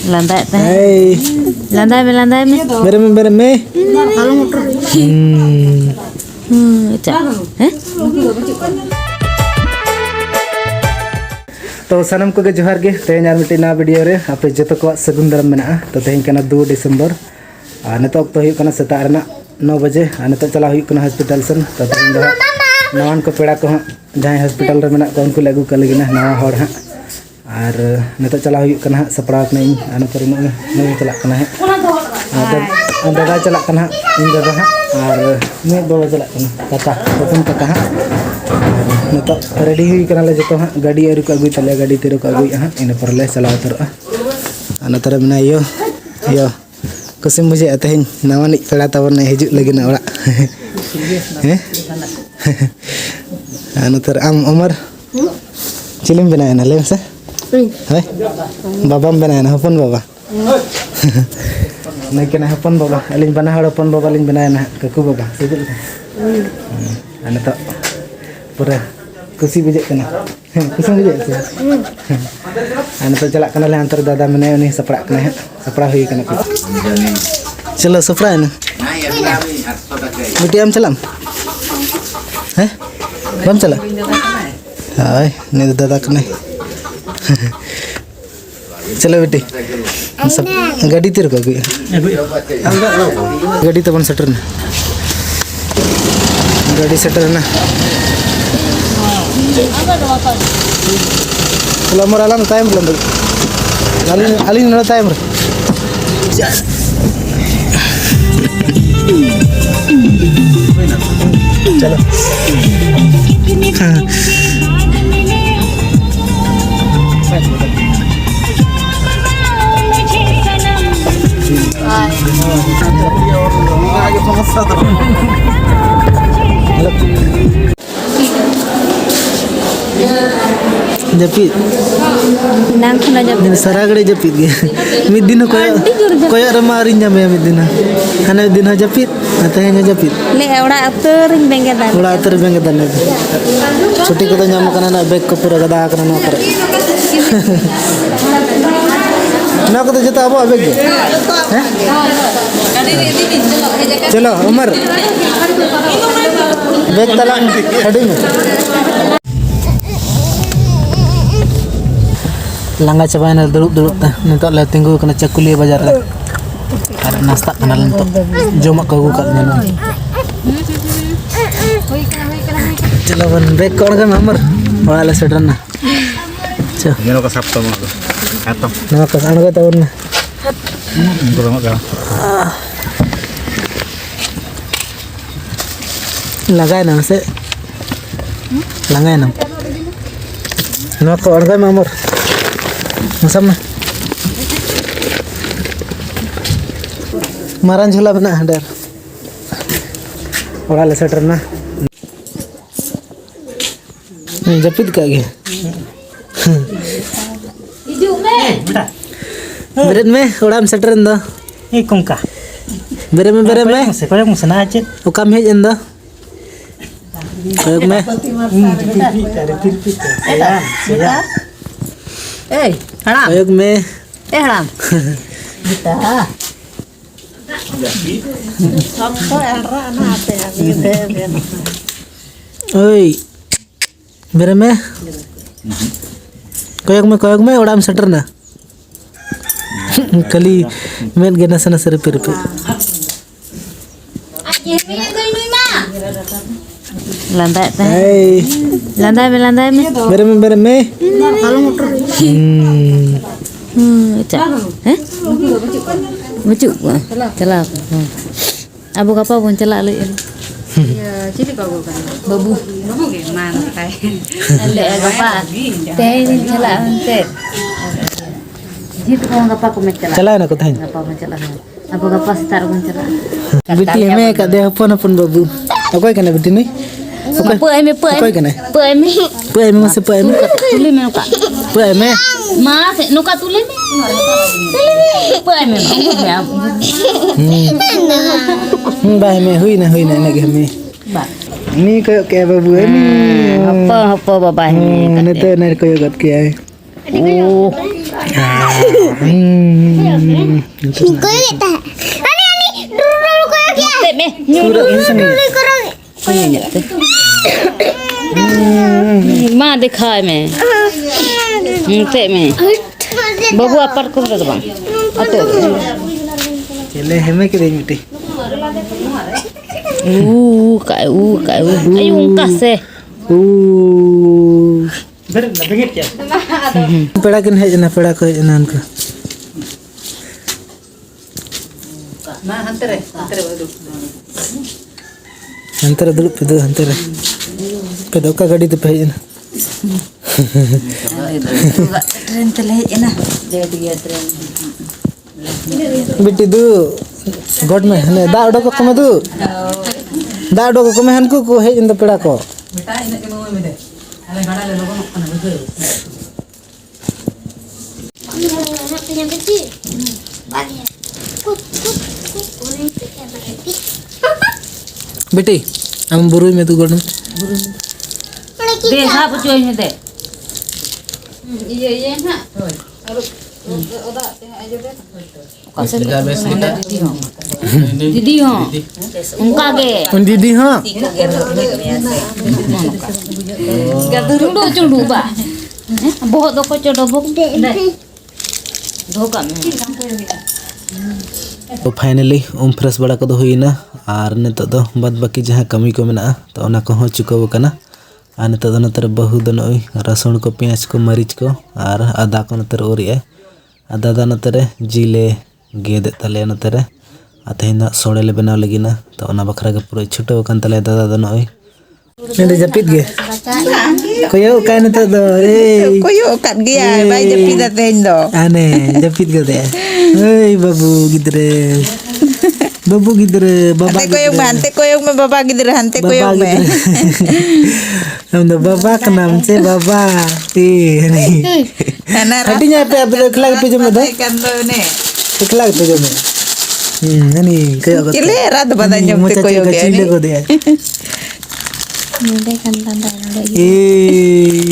Lantai teh. Hey. Lantai me. Bere me. Cak. तो सनम को जोहार गे तेज मिट्टी ना वीडियो रे आपे जो को सगुन दरम मेना तो तेज 2 डिसेम्बर नित अक्त सेता 9 बजे नित चला हॉस्पिटल सन तो तेज नवान को पेड़ा को जहाँ हॉस्पिटल रे मेना को उनको ले अगू कर नवा हड़ हाँ और नित चला सपड़ा नई चला दादा चला इन दादा हाँ और मिद बाबा चला काका पपन काका हाँ नित रेडी हुई जो हाँ गाड़ी आरू को अगुई तले गाड़ी तेरे को अगुई हाँ इन पर ले चला उतरा नतर मेना यो कुसिम बुझे तेज नवानी पेड़ा तबन हजू लगे ओड़ा नतर आम उमर चिलिम बनाना ले से बाबाम बनाना हपन बाबा नहीं के हपन बाबा अली बना हपन बाबा लिंग बनाना काकू बाबा तो पूरा कुसी बुझे कुसी बुझे तो चला अंतर दादा मने उन्हें सपड़ा हुई चलो सपड़ा है ना बेटी आम चलाम हैं बम चला हाय नहीं दादा कने चलो बेटी सब गाड़ी तेरे को गाड़ी तो बन सेटर ना गाड़ी सेटर ना चलो मोर आलम टाइम अली नड़ा टाइम चलो जपीद नाम खना जपीद सारा गड़े जपीद गे मिद दिन कोया रमा अरिन जामे मिद दिन हाने दिन जपीद तेज जपीद ले ओड़ा अतरिन बेंगे दान ओड़ा अतर बेंगे दान छुट्टी को नाम कना ना बैग को पूरा गदा कना ना करे ना को जता अब बैग हैं चलो उमर बैग तला हडी में लंगा चबायना दुड़ुब नित ले तिंगू चकुलिया बाजार और नाश्ता जमा को अगू कर चलो बन बैग को अड़गम हमर वाला सेटरना चलो का साफ तम आतम ना का अड़गा तवन लगाए ना से लगाए ना को अड़गम हमर मौसम में मारान झोला बना डर ओड़ा ले सेटर ना जपीद का गया बेरेद में ओड़ा में सेटर इंदा ए कोंका बेरे में से कोया मुसना आचे ओकाम हेज इंदा कोयक में ए हराम कोयक में ए हराम kita sampai alra na ate ओए बेरे में कोयक में ओड़ा में सेटर ना कली मेन गे नस repay lantai teh lantai me बेरे में cak mucuk cela abu kapal pun celak le cili babu kan babu ge mana kai le apa teh ini celak set jitu kau ngapa ko met celak चला ना को थाइन ngapa pun celak abu kapal setar pun celak बेटी हमें का दे अपन बाबू ओकोय कने बेटी नहीं Puai me masih puai me tuli me nuka puai me mas nuka tuli me puai me bah me hui na lagi me ni ke babu ni apa baba ni ne to na koyo gat ke ai oh Koyok tak. Ani dulu koyok ya. Tep me. Surat ini sini. माँ दिखाए मैं ते में बाबू अपर को रख बang Kele heme ke dei miti. kai ayo ungkas se Ber na bengit ya. Peda kin hej na peda ko hej na anka. ना अंतरे बाबू Antara dulu pedo antara. Pedo ka gadi tu hej na. Train चले है ना दे दिया train Biti du god me ne da odo ko kome du. Da odo ko kome han ko hej inda peda ko. बेटा इने के मोय में दे अरे गाड़ा ले लोगों को ना बुझे Punya kecil. Bagi. Kut. Boleh kita berarti. Biti am burui me tu god me. दे हां पुचोय में दे ये ना और ओदा ते आजे दे कैसे दीदी हो उनका के Undi di ha. गदरुडो चुडू बा बहुत दो को चडो बो धोका में तो फाइनली फ्रेश बड़ा को हुईना और नितो दो बाद बाकी जहाँ कमी को मेना तो ओना को हो चुकाव कना और नितो दो नतर बहु दो नई रसुन को प्याज को मरीच को और आदा को नतर ओरिए आदा दा नतर जिले गेदे तले नतर अतेना सोड़े ले बनाव लगिना तो ओना बखरा के पूरा छुटो कन तले दादा दो नई नेदे जपित गे कोयो काय नतो दो ए Koyok kat dia, baik jepit dateng do. आने जपित गे दे ओय बाबू गिदरे बाबू गिदरे बाबा Hante koyok me baba gider hante koyok me. हम तो बाबा का नाम से बाबा नहीं Anak हटिnya पे अब इकला पे जो में दो kan do ne. इकला पे जो में नहीं kayak Cile rat badan jam te koyok ya. Cile ko dia Ini kan tanda. eh